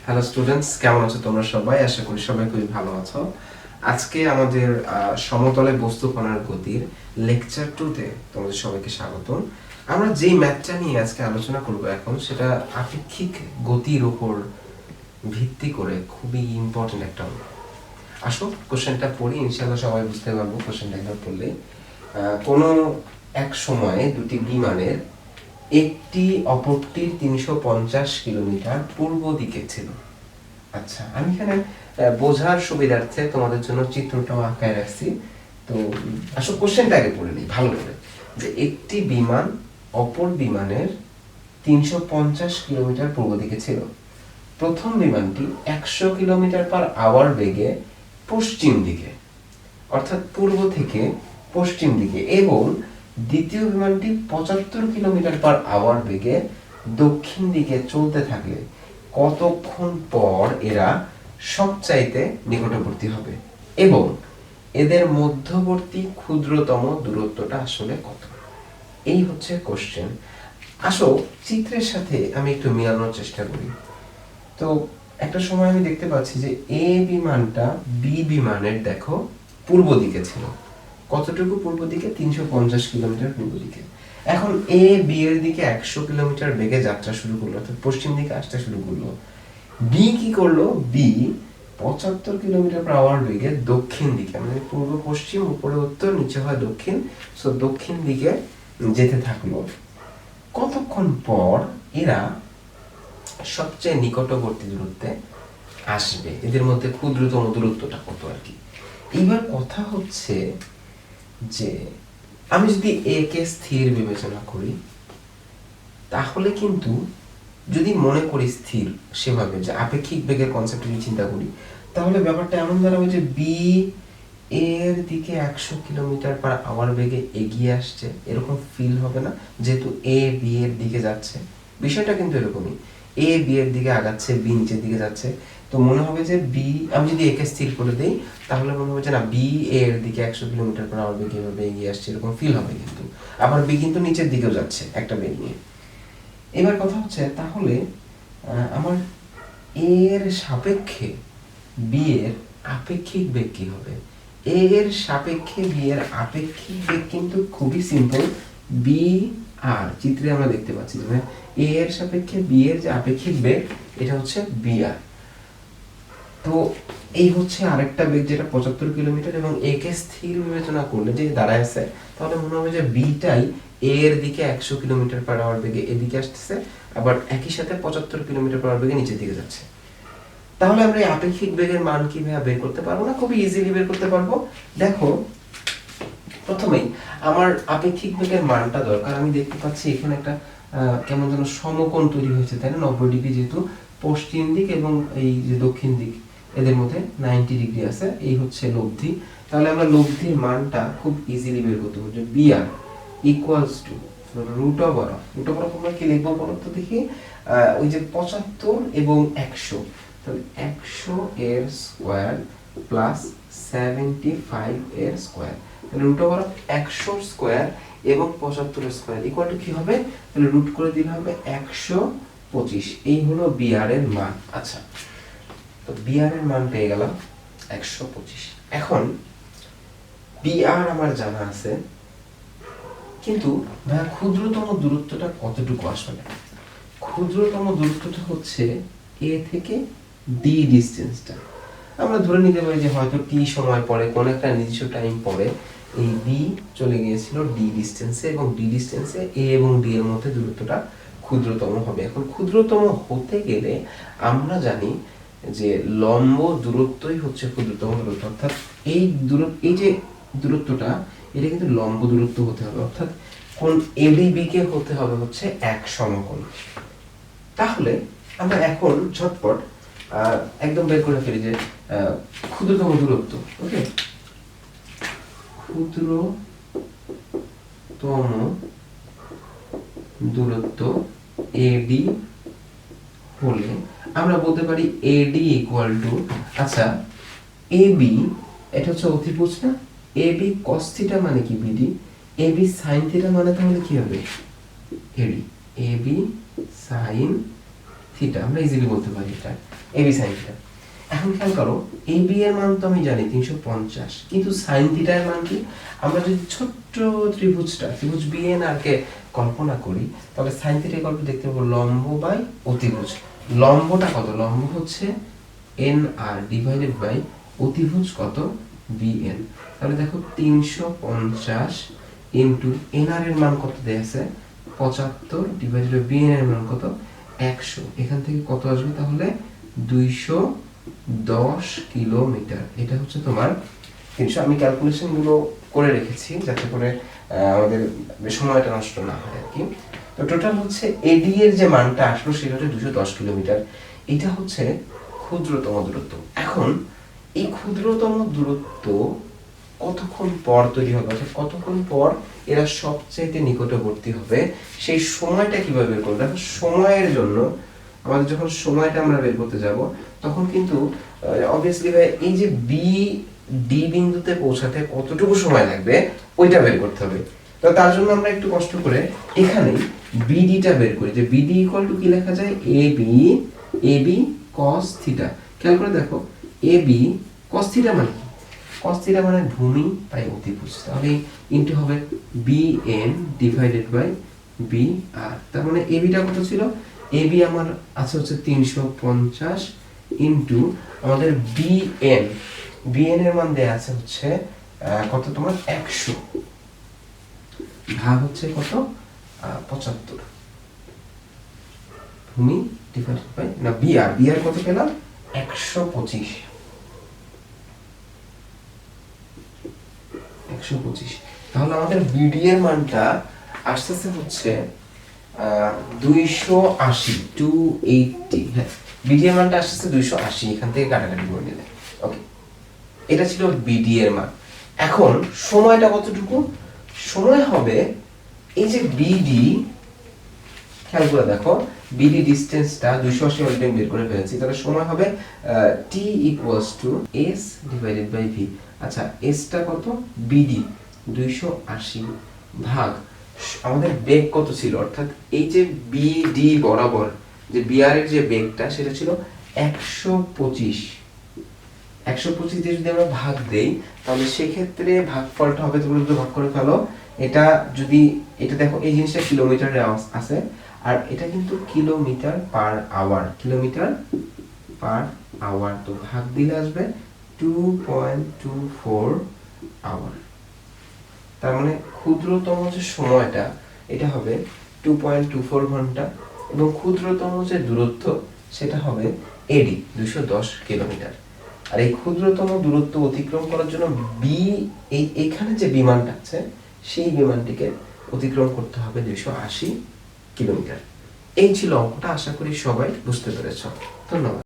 Hello students, কেমন আছো তোমরা সবাই? আশা করি সবাই খুবই ভালো আছো। আজকে আমাদের সমতলে বস্তু কণার গতির লেকচার 2-তে তোমাদের সবাইকে স্বাগতম। আমরা যেই ম্যাথটা নিয়ে আজকে আলোচনা করব এখন, সেটা আপেক্ষিক গতির উপর ভিত্তি করে খুবই ইম্পর্টেন্ট একটা অঙ্ক। আসো কোশ্চেনটা পড়ি, ইনশাআল্লাহ সবাই বুঝতে পারবো কোশ্চেনটা একবার পড়লে। কোনো এক সময়ে দুটি বিমানের একটি অপরটির 350 কিলোমিটার পূর্ব দিকে ছিল। আচ্ছা, আমি এখানে বোঝার সুবিধার্থে তোমাদের জন্য চিত্রটাও আঁকায় রাখছি। তো আসলে কোশ্চেনটা আগে পড়ে নিই ভালো করে, যে একটি বিমান অপর বিমানের 350 কিলোমিটার পূর্ব দিকে ছিল। প্রথম বিমানটি 100 কিলোমিটার পার আওয়ার বেগে পশ্চিম দিকে, অর্থাৎ পূর্ব থেকে পশ্চিম দিকে, এবং দ্বিতীয় বিমানটি 75 কিলোমিটার পার আওয়ার বেগে দক্ষিণ দিকে চলতে থাকলে কতক্ষণ পর এরা সবচাইতে নিকটবর্তী হবে এবং এদের মধ্যবর্তী ক্ষুদ্রতম দূরত্বটা আসলে কত? এই হচ্ছে কোশ্চেন। আসো চিত্রের সাথে আমি একটু মিলানোর চেষ্টা করি। তো একটা সময় আমি দেখতে পাচ্ছি যে এ বিমানটা বি বিমানের দেখো পূর্ব দিকে ছিল। কতটুকু পূর্ব দিকে? 350 কিলোমিটার পূর্ব দিকে। এখন এ বি এর দিকে 100 কিলোমিটার বেগে যাত্রা শুরু করলো, অর্থাৎ পশ্চিম দিকে আসতে শুরু করলো। বি কি করলো? বি 75 কিলোমিটার পার আওয়ার বেগে দক্ষিণ দিকে, মানে পূর্ব পশ্চিম, উপরে উত্তর, নিচে হয় দক্ষিণ, সো দক্ষিণ দিকে যেতে থাকলো। কতক্ষণ পর এরা সবচেয়ে নিকটবর্তী দূরত্বে আসবে? এদের মধ্যে ক্ষুদ্রতম দূরত্বটা কত আর কি। এইবার কথা হচ্ছে যে আমি যদি এ কে স্থির বিবেচনা করি, তাহলে কিন্তু যদি মনে করি স্থির সেভাবে, যে আপেক্ষিক বেগের কনসেপ্ট যদি চিন্তা করি, তাহলে ব্যাপারটা এমন দাঁড়াবে যে বি এর দিকে 100 কিলোমিটার পার আওয়ার বেগে এগিয়ে আসছে, এরকম ফিল হবে না? যেহেতু এ বি এর দিকে যাচ্ছে, বিষয়টা কিন্তু এরকমই। এ বি এর দিকে আগাচ্ছে, বি নিচের দিকে যাচ্ছে, তো মনে হবে যে বি, আমি যদি একে স্থির করে দেই, তাহলে মনে হবে যে না, বি এর দিকে 100 কিলোমিটার পার আওয়ার বেগে এভাবে এগিয়ে আসছে, এরকম ফিল হবে। কিন্তু আবার বি কিন্তু নিচের দিকেও যাচ্ছে একটা বেগ নিয়ে। এবার কথা হচ্ছে, তাহলে আমার এর সাপেক্ষে বি এর আপেক্ষিক বেগ কি হবে? এ এর সাপেক্ষে বি এর আপেক্ষিক বেগ কিন্তু খুবই সিম্পল, বি আর। চিত্রে আমরা দেখতে পাচ্ছি যে এ এর সাপেক্ষে বি এর যে আপেক্ষিক বেগ, এটা হচ্ছে বি আর। তো এই হচ্ছে আরেকটা বেগ, যেটা 75 কিলোমিটার, এবং এ কে স্থির বিবেচনা করলে যে দাঁড়ায় আছে, তাহলে মনে হবে যে বিটাই এ এর দিকে 100 কিলোমিটার পার আওয়ার বেগে এদিকে আসতেছে, আবার একই সাথে 75 কিলোমিটার পার আওয়ার বেগে নিচের দিকে যাচ্ছে। তাহলে আমরা এই আপেক্ষিক বেগের মান কিভাবে বের করতে পারবো? না, খুবই ইজিলি বের করতে পারবো। দেখো, প্রথমেই আমার আপেক্ষিক বেগের মানটা দরকার। আমি দেখতে পাচ্ছি এখানে একটা কেমন যেন সমকোণ তৈরি হয়েছে, তাই না? 90 ডিগ্রি, যেহেতু পশ্চিম দিক এবং এই যে দক্ষিণ দিক, এদের মধ্যে 90 ডিগ্রি আছে। এই হচ্ছে লব্ধি। তাহলে আমরা লব্ধির মানটা খুব ইজিলি বের করতে পারবো, যে B R equals to root over of, আমরা কি লিখবো বলো তো দেখি? ওই যে 75 এবং 100, তাহলে 100 এর স্কয়ার প্লাস 75 এর স্কয়ার, তাহলে রুট ওভার অফ 100 স্কয়ার এবং 75 এর স্কয়ার ইকুয়াল টু কি হবে? তাহলে রুট করে দিলে হবে 125। এই হলো বি আর এর মান। আচ্ছা, তো বি আর এর মান পেয়ে গেলাম 125। এখন বি আর আমার জানা আছে, কিন্তু ভাই ক্ষুদ্রতম দূরত্বটা কতটুকু আসলে? ক্ষুদ্রতম দূরত্বটা হচ্ছে এ থেকে ডি ডিসটেন্সটা। আমরা ধরে নিতে পারি যে হয়তো টি সময় পরে, কোন একটা নির্দিষ্ট টাইম পরে, এই বি চলে গিয়েছিল ডি ডিসটেন্সে, এবং ডি ডিসটেন্সে এ এবং ডি এর মধ্যে দূরত্বটা ক্ষুদ্রতম হবে। এখন ক্ষুদ্রতম হতে গেলে আমরা জানি যে লম্ব দূরত্বই হচ্ছে ক্ষুদ্রতম দূরত্ব, অর্থাৎ এই যে দূরত্বটা, এটা কিন্তু লম্ব দূরত্ব হতে হবে, অর্থাৎ কোন এডিবি কে হতে হবে হচ্ছে এক সমকোণ। তাহলে আমরা এখন ঝটপট একদম বের করে ফেলি যে ক্ষুদ্রতম দূরত্ব। ওকে, ক্ষুদ্রতম দূরত্ব এডি হলে আমরা বলতে পারি এডি ইকুয়াল টু, আচ্ছা এবি, এটা হচ্ছে অতিভুজ না? এবি cos থিটা মানে কি বিডি, এবি sin থিটা মানে তাহলে কি হবে? এডি, এবি sin থিটা, আমরা ইজিলি বলতে পারি এটা এবি সাইন থিটা। এখন খেয়াল করো এবি এর মান তো আমি জানি 350, কিন্তু সাইন থিটা এর মান কি? আমরা যদি ছোট্ট ত্রিভুজ বিএনআর কে কল্পনা করি, তাহলে সাইন থিটা কল্প দেখতে পাবো লম্ব বাই অতিভুজ। লম্বটা কত? লম্ব হচ্ছে এন আর ডিভাইডেড বাই অতিভুজ কত? বিএন। তাহলে দেখো 350 ইনটু এনআর এর মান কত দেয়া আছে? 75 ডিভাইডেড বাই বিএন এর মান কত? 100। এখান থেকে কত আসবে তাহলে? 210 কিলোমিটার। এটা হচ্ছে তোমার 300। আমি ক্যালকুলেশন গুলো করে রেখেছি যাতে করে আমাদের সময়টা নষ্ট না হয় আর কি। তো টোটাল হচ্ছে এডি এর যে মানটা আসলো সেটা হচ্ছে 210 কিলোমিটার। এটা হচ্ছে ক্ষুদ্রতম দূরত্ব। এখন এই ক্ষুদ্রতম দূরত্ব কতক্ষণ পর তৈরি হবে, অর্থাৎ কতক্ষণ পর এরা সবচেয়ে নিকটবর্তী হবে, সেই সময়টা কিভাবে বের করব? দেখো সময়ের জন্য আমাদের যখন সময়টা আমরা বের করতে যাব তখন কিন্তু অবভিয়াসলি এই যে বি ডি বিন্দুতে পৌঁছাতে কতটুকু সময় লাগবে ওইটা বের করতে হবে। তো তার জন্য আমরা একটু কষ্ট করে এখানে বিডিটা বের করি, যে বিডি ইকুয়াল টু কি লেখা যায়? AB cos theta. খেয়াল করে দেখো এবি cos থিটা মানে কি? cos থিটা মানে ভূমি বাই অতিভুজ, তাহলে ইনটু হবে বিএন ডিভাইডেড বাই বি আর। তার মানে এবিটা কত ছিল? এবি আমার আছে হচ্ছে 350 ইনটু আমাদের বিএন এর মান দেয়া আছে হচ্ছে কত তোমার? 100 ভাগ হচ্ছে কত? 75 ভূমি ডিভাইডেড বাই না বিআর কত পেলাম? 125। তাহলে আমাদের বিডি এর মানটা আসতেছে হচ্ছে 280। হ্যাঁ, বিডি এর মানটা আসতেছে 280, এখান থেকে কাটাকাটি করে নিলে। ওকে, এটা ছিল বিডি এর মান। এখন সময়টা কতটুকু? সময় হবে এই যে বিডি, খেয়াল করে দেখো বিডি ডিসটেন্সটা 280 অলরেডি বের করে ফেলেছি, তাহলে সময় হবে t equals to s divided by v। আচ্ছা, s টা কত? বিডি 280 ভাগ আমাদের বেগ কত ছিল, অর্থাৎ এই যে বিডি বরাবর যে বিআর এর যে বেগটা সেটা ছিল 125। 125 দিয়ে যদি আমরা ভাগ দেই তাহলে সেক্ষেত্রে ভাগফলটা হবে, তোমরা যদি ভাগ করে ফেলো, এটা যদি এটা দেখো এই জিনিসটা কিলোমিটারে আছে আর এটা কিন্তু কিলোমিটার পার আওয়ার, তো ভাগ দিলে আসবে 2.24 আওয়ার। তার মানে ক্ষুদ্রতম যে সময়টা এটা হবে 2.24 ঘন্টা এবং ক্ষুদ্রতম যে দূরত্ব সেটা হবে এডি 210 কিলোমিটার। আর এই ক্ষুদ্রতম দূরত্ব অতিক্রম করার জন্য এখানে যে বিমানটা আছে সেই বিমানটিকে অতিক্রম করতে হবে 280 কিলোমিটার। এই ছিল অঙ্কটা, আশা করি সবাই বুঝতে পেরেছ। ধন্যবাদ।